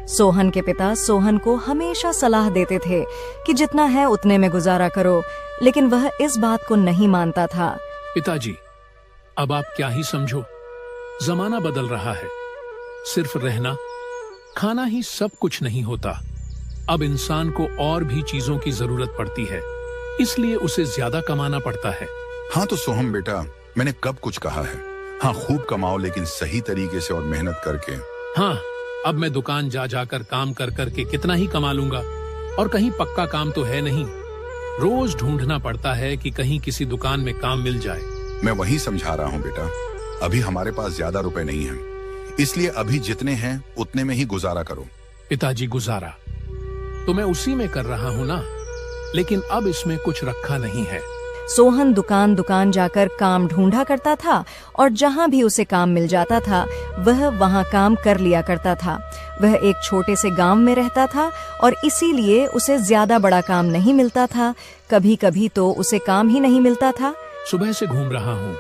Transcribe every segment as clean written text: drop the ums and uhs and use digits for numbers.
सोहन के पिता सोहन को हमेशा सलाह देते थे कि जितना है उतने में गुजारा करो, लेकिन वह इस बात को नहीं मानता था। पिताजी, अब आप क्या ही समझो, जमाना बदल रहा है। सिर्फ रहना खाना ही सब कुछ नहीं होता। अब इंसान को और भी चीजों की जरूरत पड़ती है, इसलिए उसे ज्यादा कमाना पड़ता है। हाँ तो सोहम बेटा, मैंने कब कुछ कहा है? हाँ, खूब कमाओ, लेकिन सही तरीके से और मेहनत करके। हाँ, अब मैं दुकान जा जाकर काम कर करके कितना ही कमा लूंगा, और कहीं पक्का काम तो है नहीं। रोज ढूंढना पड़ता है कि कहीं किसी दुकान में काम मिल जाए। मैं वही समझा रहा हूँ बेटा, अभी हमारे पास ज्यादा रुपए नहीं हैं, इसलिए अभी जितने हैं उतने में ही गुजारा करो। पिताजी, गुजारा तो मैं उसी में कर रहा हूँ ना, लेकिन अब इसमें कुछ रखा नहीं है। सोहन दुकान दुकान जाकर काम ढूंढा करता था और जहाँ भी उसे काम मिल जाता था वह वहाँ काम कर लिया करता था। वह एक छोटे से गांव में रहता था और इसीलिए उसे ज्यादा बड़ा काम नहीं मिलता था। कभी कभी तो उसे काम ही नहीं मिलता था। सुबह से घूम रहा हूँ,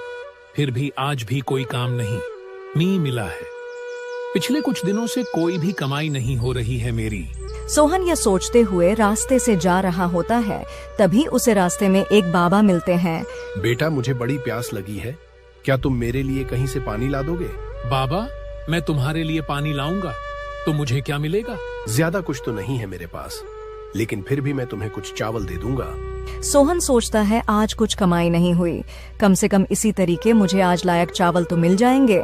फिर भी आज भी कोई काम नहीं मिला है। पिछले कुछ दिनों से कोई भी कमाई नहीं हो रही है मेरी। सोहन यह सोचते हुए रास्ते से जा रहा होता है, तभी उसे रास्ते में एक बाबा मिलते हैं। बेटा, मुझे बड़ी प्यास लगी है, क्या तुम मेरे लिए कहीं से पानी ला दोगे? बाबा, मैं तुम्हारे लिए पानी लाऊंगा तो मुझे क्या मिलेगा? ज्यादा कुछ तो नहीं है मेरे पास, लेकिन फिर भी मैं तुम्हें कुछ चावल दे दूंगा। सोहन सोचता है आज कुछ कमाई नहीं हुई, कम से कम इसी तरीके मुझे आज लायक चावल तो मिल जाएंगे।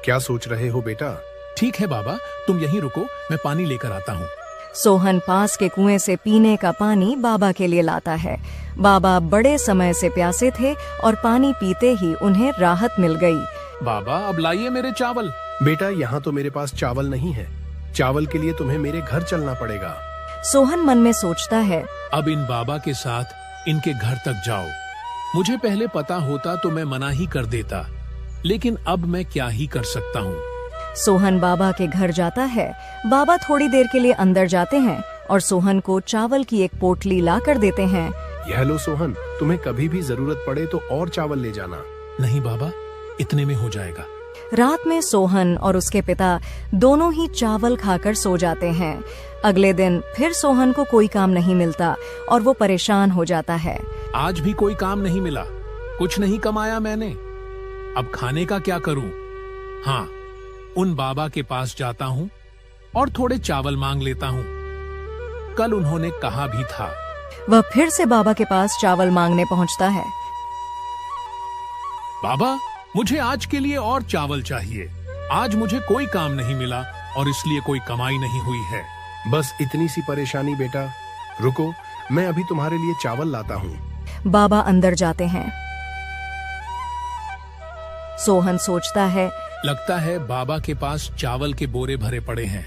क्या सोच रहे हो बेटा? ठीक है बाबा, तुम यहीं रुको, मैं पानी लेकर आता हूँ। सोहन पास के कुएं से पीने का पानी बाबा के लिए लाता है। बाबा बड़े समय से प्यासे थे और पानी पीते ही उन्हें राहत मिल गई। बाबा, अब लाइए मेरे चावल। बेटा, यहाँ तो मेरे पास चावल नहीं है, चावल के लिए तुम्हें मेरे घर चलना पड़ेगा। सोहन मन में सोचता है, अब इन बाबा के साथ इनके घर तक जाओ। मुझे पहले पता होता तो मैं मना ही कर देता, लेकिन अब मैं क्या ही कर सकता हूँ। सोहन बाबा के घर जाता है। बाबा थोड़ी देर के लिए अंदर जाते हैं और सोहन को चावल की एक पोटली ला कर देते हैं। यह लो सोहन, तुम्हें कभी भी जरूरत पड़े तो और चावल ले जाना। नहीं बाबा, इतने में हो जाएगा। रात में सोहन और उसके पिता दोनों ही चावल खाकर सो जाते हैं। अगले दिन फिर सोहन को कोई काम नहीं मिलता और वो परेशान हो जाता है। आज भी कोई काम नहीं मिला, कुछ नहीं कमाया मैंने, अब खाने का क्या करूं? हाँ, उन बाबा के पास जाता हूँ और थोड़े चावल मांग लेता हूँ। कल उन्होंने कहा भी था। वह फिर से बाबा के पास चावल मांगने पहुँचता है। बाबा, मुझे आज के लिए और चावल चाहिए। आज मुझे कोई काम नहीं मिला और इसलिए कोई कमाई नहीं हुई है। बस इतनी सी परेशानी बेटा, रुको, मैं अभी तुम्हारे लिए चावल लाता हूँ। बाबा अंदर जाते हैं। सोहन सोचता है, लगता है बाबा के पास चावल के बोरे भरे पड़े हैं,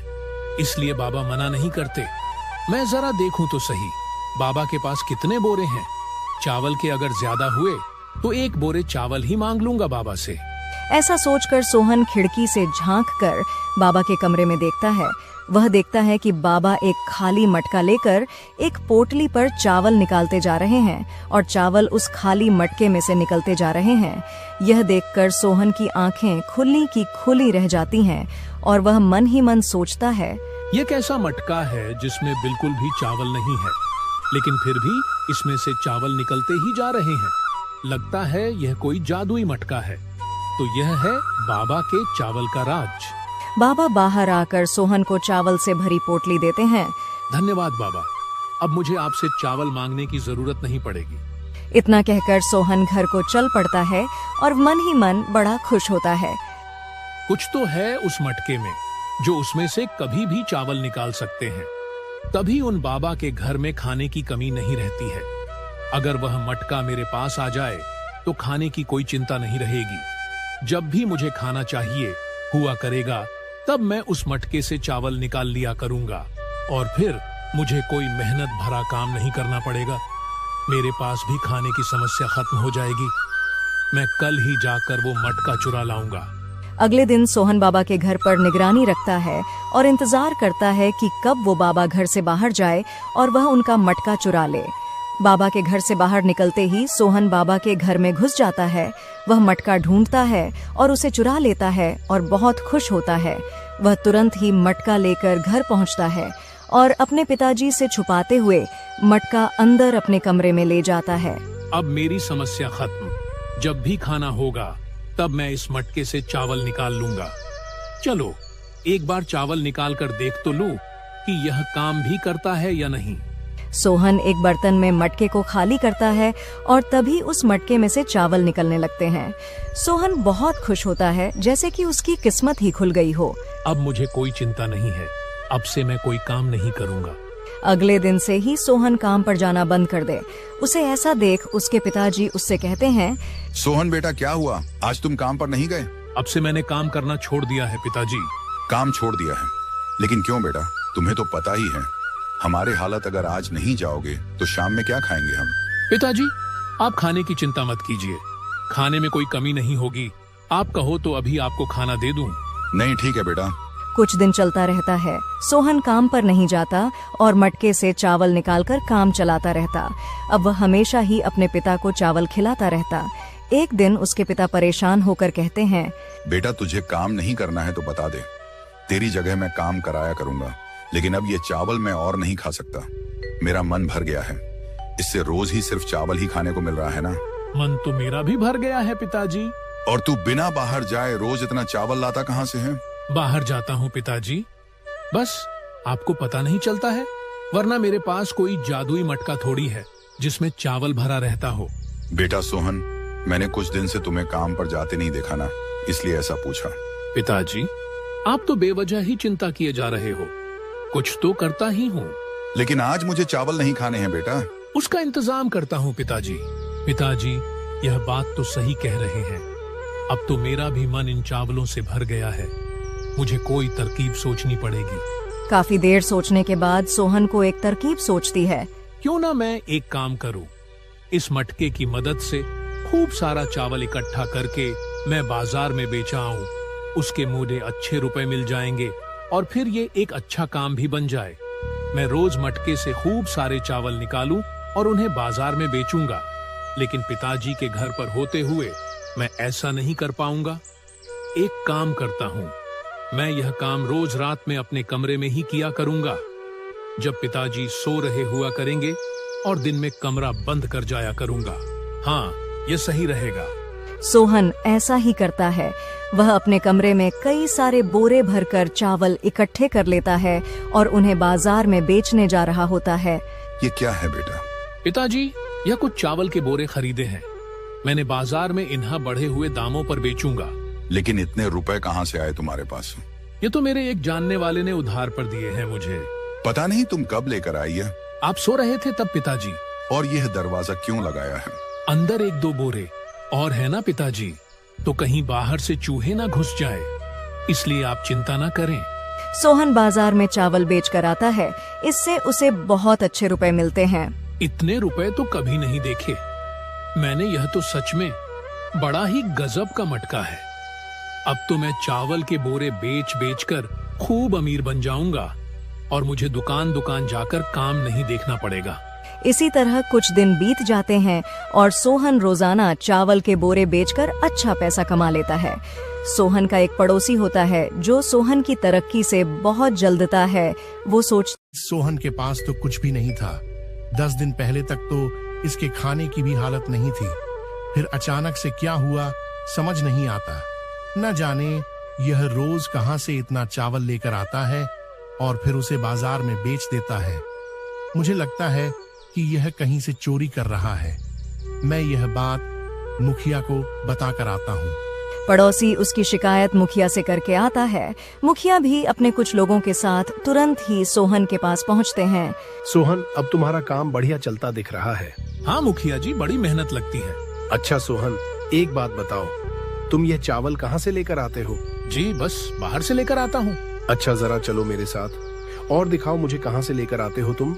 इसलिए बाबा मना नहीं करते। मैं जरा देखूं तो सही, बाबा के पास कितने बोरे हैं। चावल के अगर ज्यादा हुए तो एक बोरे चावल ही मांग लूंगा बाबा से। ऐसा सोचकर सोहन खिड़की से झांककर बाबा के कमरे में देखता है। वह देखता है कि बाबा एक खाली मटका लेकर एक पोटली पर चावल निकालते जा रहे हैं और चावल उस खाली मटके में से निकलते जा रहे हैं। यह देखकर सोहन की आंखें खुली की खुली रह जाती हैं और वह मन ही मन सोचता है, यह कैसा मटका है जिसमें बिल्कुल भी चावल नहीं है, लेकिन फिर भी इसमें से चावल निकलते ही जा रहे हैं। लगता है यह कोई जादुई मटका है। तो यह है बाबा के चावल का राज। बाबा बाहर आकर सोहन को चावल से भरी पोटली देते हैं। धन्यवाद बाबा, अब मुझे आपसे चावल मांगने की जरूरत नहीं पड़ेगी। इतना कहकर सोहन घर को चल पड़ता है और मन ही मन बड़ा खुश होता है। कुछ तो है उस मटके में जो उसमें से कभी भी चावल निकाल सकते हैं, तभी उन बाबा के घर में खाने की कमी नहीं रहती है। अगर वह मटका मेरे पास आ जाए तो खाने की कोई चिंता नहीं रहेगी। जब भी मुझे खाना चाहिए हुआ करेगा, तब मैं उस मटके से चावल निकाल लिया करूंगा और फिर मुझे कोई मेहनत भरा काम नहीं करना पड़ेगा। मेरे पास भी खाने की समस्या खत्म हो जाएगी। मैं कल ही जाकर वो मटका चुरा लाऊंगा। अगले दिन सोहन बाबा के घर पर निगरानी रखता है और इंतजार करता है कि कब वो बाबा घर से बाहर जाए और वह उनका मटका चुरा ले। बाबा के घर से बाहर निकलते ही सोहन बाबा के घर में घुस जाता है। वह मटका ढूंढता है और उसे चुरा लेता है और बहुत खुश होता है। वह तुरंत ही मटका लेकर घर पहुंचता है और अपने पिताजी से छुपाते हुए मटका अंदर अपने कमरे में ले जाता है। अब मेरी समस्या खत्म। जब भी खाना होगा तब मैं इस मटके से चावल निकाल लूंगा। चलो एक बार चावल निकाल कर देख तो लूं कि यह काम भी करता है या नहीं। सोहन एक बर्तन में मटके को खाली करता है और तभी उस मटके में से चावल निकलने लगते हैं। सोहन बहुत खुश होता है, जैसे कि उसकी किस्मत ही खुल गई हो। अब मुझे कोई चिंता नहीं है। अब से मैं कोई काम नहीं करूंगा। अगले दिन से ही सोहन काम पर जाना बंद कर दे। उसे ऐसा देख उसके पिताजी उससे कहते हैं, सोहन बेटा क्या हुआ, आज तुम काम पर नहीं गए? अब से मैंने काम करना छोड़ दिया है पिताजी। काम छोड़ दिया है? लेकिन क्यों बेटा, तुम्हें तो पता ही है हमारे हालत, अगर आज नहीं जाओगे तो शाम में क्या खाएंगे हम? पिताजी आप खाने की चिंता मत कीजिए, खाने में कोई कमी नहीं होगी। आप कहो तो अभी आपको खाना दे दूं। नहीं ठीक है बेटा। कुछ दिन चलता रहता है। सोहन काम पर नहीं जाता और मटके से चावल निकालकर काम चलाता रहता। अब वह हमेशा ही अपने पिता को चावल खिलाता रहता। एक दिन उसके पिता परेशान होकर कहते हैं, बेटा तुझे काम नहीं करना है तो बता दे, तेरी जगह मैं काम कराया करूंगा। लेकिन अब ये चावल मैं और नहीं खा सकता, मेरा मन भर गया है। इससे रोज ही सिर्फ चावल ही खाने को मिल रहा है ना। मन तो मेरा भी भर गया है पिताजी। और तू बिना बाहर जाए रोज इतना चावल लाता कहाँ से है? बाहर जाता हूँ पिताजी, बस आपको पता नहीं चलता है, वरना मेरे पास कोई जादुई मटका थोड़ी है जिसमें चावल भरा रहता हो। बेटा सोहन, मैंने कुछ दिन से तुम्हें काम पर जाते नहीं देखा ना, इसलिए ऐसा पूछा। पिताजी आप तो बेवजह ही चिंता किए जा रहे हो, कुछ तो करता ही हूँ। लेकिन आज मुझे चावल नहीं खाने हैं बेटा। उसका इंतजाम करता हूँ पिताजी। पिताजी यह बात तो सही कह रहे हैं, अब तो मेरा भी मन इन चावलों से भर गया है। मुझे कोई तरकीब सोचनी पड़ेगी। काफी देर सोचने के बाद सोहन को एक तरकीब सोचती है। क्यों ना मैं एक काम करूं, इस मटके की मदद से खूब सारा चावल इकट्ठा करके मैं बाजार में बेचा आऊं। उसके मुझे अच्छे रुपए मिल जाएंगे और फिर ये एक अच्छा काम भी बन जाए। मैं रोज मटके से खूब सारे चावल निकालूं और उन्हें बाजार में बेचूंगा। लेकिन पिताजी के घर पर होते हुए मैं ऐसा नहीं कर पाऊंगा। एक काम करता हूं, मैं यह काम रोज रात में अपने कमरे में ही किया करूंगा, जब पिताजी सो रहे हुआ करेंगे, और दिन में कमरा बंद कर जाया करूंगा। हाँ, यह सही रहेगा। सोहन ऐसा ही करता है। वह अपने कमरे में कई सारे बोरे भरकर चावल इकट्ठे कर लेता है और उन्हें बाजार में बेचने जा रहा होता है। ये क्या है बेटा? पिताजी यह कुछ चावल के बोरे खरीदे हैं, मैंने बाजार में इन्हें बढ़े हुए दामों पर बेचूंगा। लेकिन इतने रुपए कहाँ से आए तुम्हारे पास? ये तो मेरे एक जानने वाले ने उधार पर दिए हैं मुझे। पता नहीं तुम कब लेकर आई है? आप सो रहे थे तब पिताजी। और यह दरवाजा क्यों लगाया है? अंदर एक दो बोरे और है ना पिताजी, तो कहीं बाहर से चूहे ना घुस जाए, इसलिए आप चिंता ना करें। सोहन बाजार में चावल बेच कर आता है। इससे उसे बहुत अच्छे रुपए मिलते हैं। इतने रुपए तो कभी नहीं देखे मैंने। यह तो सच में बड़ा ही गजब का मटका है। अब तो मैं चावल के बोरे बेच बेच कर खूब अमीर बन जाऊंगा और मुझे दुकान दुकान जाकर काम नहीं देखना पड़ेगा। इसी तरह कुछ दिन बीत जाते हैं और सोहन रोजाना चावल के बोरे बेचकर अच्छा पैसा कमा लेता है। सोहन का एक पड़ोसी होता है जो सोहन की तरक्की से बहुत जल्दता है। वो सोहन के पास तो कुछ भी नहीं था। 10 दिन पहले तक तो इसके खाने की भी हालत नहीं थी। फिर अचानक से क्या हुआ समझ नहीं आता। न जाने यह रोज कहां से इतना चावल लेकर आता है और फिर उसे बाजार में बेच देता है। मुझे लगता है कि यह कहीं से चोरी कर रहा है। मैं यह बात मुखिया को बताकर आता हूँ। पड़ोसी उसकी शिकायत मुखिया से करके आता है। मुखिया भी अपने कुछ लोगों के साथ तुरंत ही सोहन के पास पहुँचते हैं। सोहन, अब तुम्हारा काम बढ़िया चलता दिख रहा है। हाँ मुखिया जी, बड़ी मेहनत लगती है। अच्छा सोहन, एक बात बताओ, तुम यह चावल कहाँ से लेकर आते हो? जी बस बाहर से लेकर आता हूँ। अच्छा जरा चलो मेरे साथ और दिखाओ मुझे कहाँ से लेकर आते हो तुम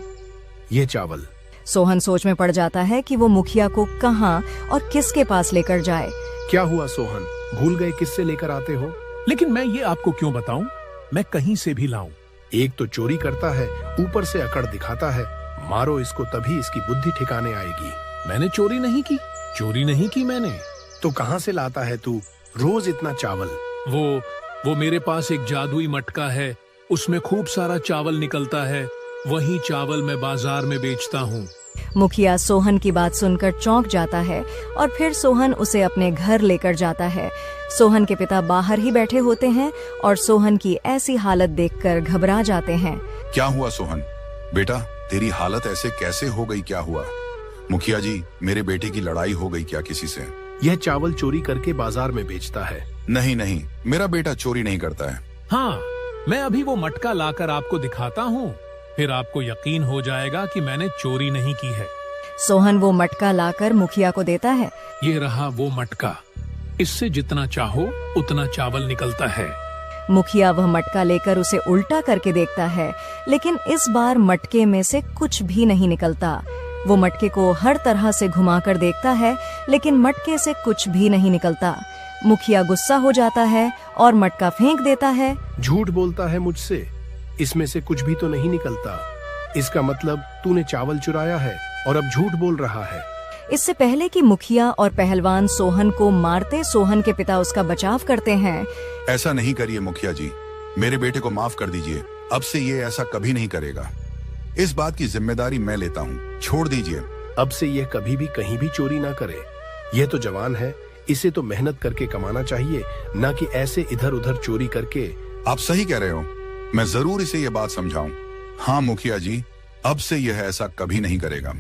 ये चावल। सोहन सोच में पड़ जाता है कि वो मुखिया को कहाँ और किसके पास लेकर जाए। क्या हुआ सोहन, भूल गए किससे लेकर आते हो? लेकिन मैं ये आपको क्यों बताऊं, मैं कहीं से भी लाऊं। एक तो चोरी करता है, ऊपर से अकड़ दिखाता है। मारो इसको, तभी इसकी बुद्धि ठिकाने आएगी। मैंने चोरी नहीं की, चोरी नहीं की मैंने। तो कहाँ से लाता है तू रोज इतना चावल? वो वो मेरे पास एक जादुई मटका है, उसमें खूब सारा चावल निकलता है, वही चावल मैं बाजार में बेचता हूँ। मुखिया सोहन की बात सुनकर चौंक जाता है और फिर सोहन उसे अपने घर लेकर जाता है। सोहन के पिता बाहर ही बैठे होते हैं और सोहन की ऐसी हालत देखकर घबरा जाते हैं। क्या हुआ सोहन? बेटा तेरी हालत ऐसे कैसे हो गई, क्या हुआ? मुखिया जी, मेरे बेटे की लड़ाई हो गई क्या किसी से? यह चावल चोरी करके बाजार में बेचता है। नहीं नहीं, मेरा बेटा चोरी नहीं करता है। हाँ, मैं अभी वो मटका लाकर आपको दिखाता हूँ, फिर आपको यकीन हो जाएगा कि मैंने चोरी नहीं की है। सोहन वो मटका लाकर मुखिया को देता है। ये रहा वो मटका, इससे जितना चाहो उतना चावल निकलता है। मुखिया वह मटका लेकर उसे उल्टा करके देखता है, लेकिन इस बार मटके में से कुछ भी नहीं निकलता। वो मटके को हर तरह से घुमाकर देखता है, लेकिन मटके से कुछ भी नहीं निकलता। मुखिया गुस्सा हो जाता है और मटका फेंक देता है। झूठ बोलता है मुझसे, इसमें से कुछ भी तो नहीं निकलता। इसका मतलब तूने चावल चुराया है और अब झूठ बोल रहा है। इससे पहले कि मुखिया और पहलवान सोहन को मारते सोहन के पिता उसका बचाव करते हैं। ऐसा नहीं करिए मुखिया जी, मेरे बेटे को माफ कर दीजिए। अब से ये ऐसा कभी नहीं करेगा। इस बात की जिम्मेदारी मैं लेता हूँ, छोड़ दीजिए। अब से यह कभी भी कहीं भी चोरी ना करे। यह तो जवान है, इसे तो मेहनत करके कमाना चाहिए, न कि ऐसे इधर उधर चोरी करके। आप सही कह रहे हो, मैं जरूर इसे ये बात समझाऊं। हाँ मुखिया जी, अब से यह ऐसा कभी नहीं करेगा।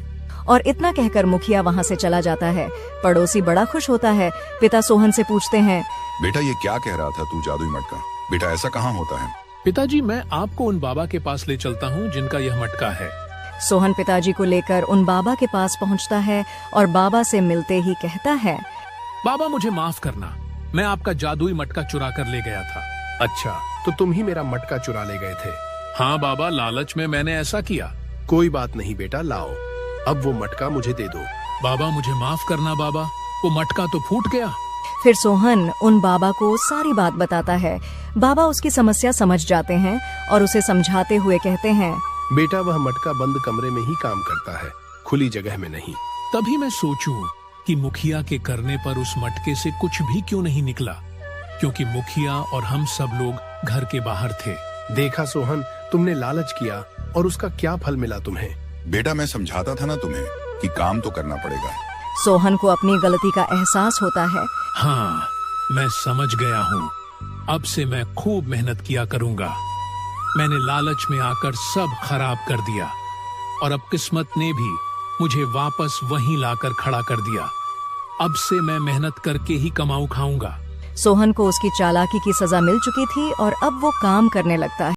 और इतना कहकर मुखिया वहाँ से चला जाता है। पड़ोसी बड़ा खुश होता है। पिता सोहन से पूछते हैं, बेटा ये क्या कह रहा था तू, जादुई मटका? बेटा ऐसा कहाँ होता है? पिताजी, मैं आपको उन बाबा के पास ले चलता हूँ जिनका यह मटका है। सोहन पिताजी को लेकर उन बाबा के पास पहुँचता है और बाबा से मिलते ही कहता है, बाबा मुझे माफ करना, मैं आपका जादुई मटका चुरा कर ले गया था। अच्छा, तो तुम ही मेरा मटका चुरा ले गए थे? हाँ बाबा, लालच में मैंने ऐसा किया। कोई बात नहीं बेटा, लाओ अब वो मटका मुझे दे दो। बाबा मुझे माफ करना बाबा, वो मटका तो फूट गया। फिर सोहन उन बाबा को सारी बात बताता है। बाबा उसकी समस्या समझ जाते हैं और उसे समझाते हुए कहते हैं, बेटा वह मटका बंद कमरे में ही काम करता है, खुली जगह में नहीं। तभी मैं सोचूं कि मुखिया के करने पर उस मटके से कुछ भी क्यों नहीं निकला, क्योंकि मुखिया और हम सब लोग घर के बाहर थे। देखा सोहन, तुमने लालच किया और उसका क्या फल मिला तुम्हें? बेटा मैं समझाता था ना तुम्हें कि काम तो करना पड़ेगा। सोहन को अपनी गलती का एहसास होता है। हाँ, मैं समझ गया हूँ, अब से मैं खूब मेहनत किया करूँगा। मैंने लालच में आकर सब खराब कर दिया और अब किस्मत ने भी मुझे वापस वहीं लाकर खड़ा कर दिया। अब से मैं मेहनत करके ही कमाऊं खाऊंगा। सोहन को उसकी चालाकी की सजा मिल चुकी थी और अब वो काम करने लगता है।